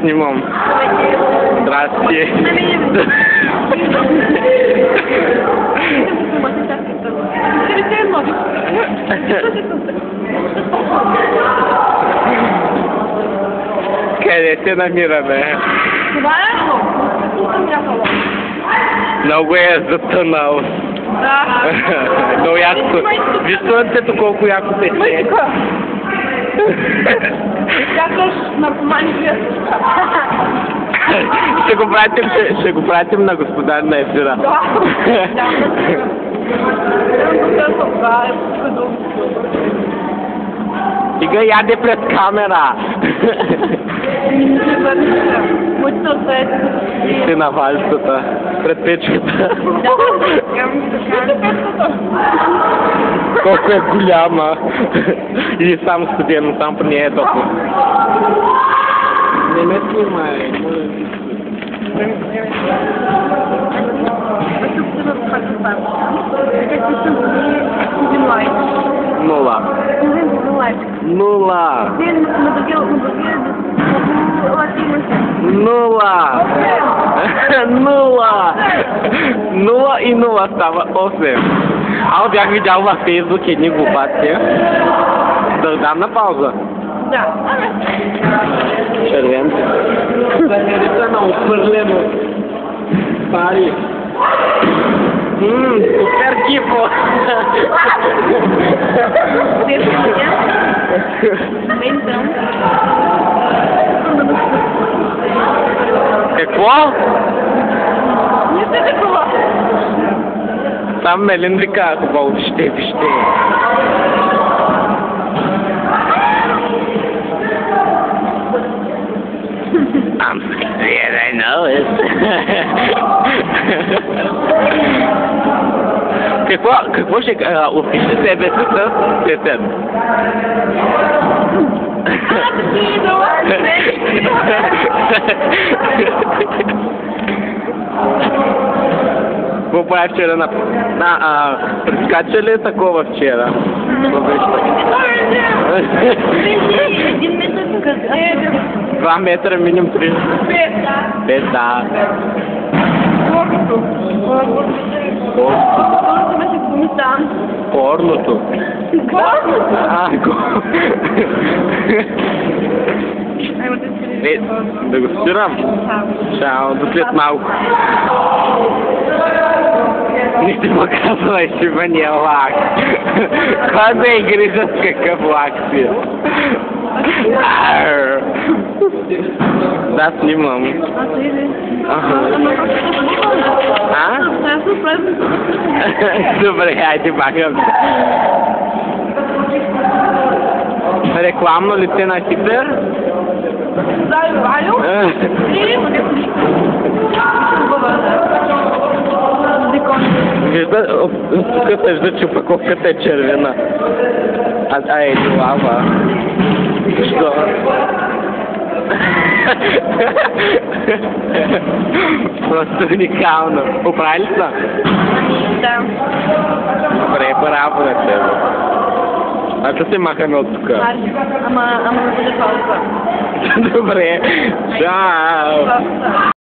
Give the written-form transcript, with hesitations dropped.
снимам. Здрасти. Къде се намираме? Това е много е затънал. Да. Много яко. Виж слънцето колко яко се е. Сякаш наркомани. Ще го пратим на господар на ефира. Да. Стига яде пред камера. Ти на валцата, пред печката. Колко е голяма. И сам студено, сам при нея е топло. Не ме снимай. Нула. Нула. Нула. Нула. Нула и нула става 8. Аз бях видял във Фейсбук едни глупаци. Да дам на пауза. Да. Червен. Замерите на отвърлено. Пари. Супер кипо! Какво? Не сте такова. Там Мелиндрика, хубаво, вижте. I'm scared, I know it. Какво ще опише себе си с сесен? Какво прави вчера на... Прескача ли такова вчера? Един метър къде? 2 метра минимум 3. 5, да. Порното. Да го спирам? Чао, до след малко. Не ти показвай шибания лак. Кой да е грижа с какъв лак си? Да, снимам. Добре, айде бахам. Рекламно лице на Хитлер? Вижда, тук се вижда, че упаковката е червена. Е лава. Що? Просто уникално. Оправи ли са? Да. Добре, браво на тебе. Ето се махаме от тук. Ама да бъде пауза. Добре. Чао.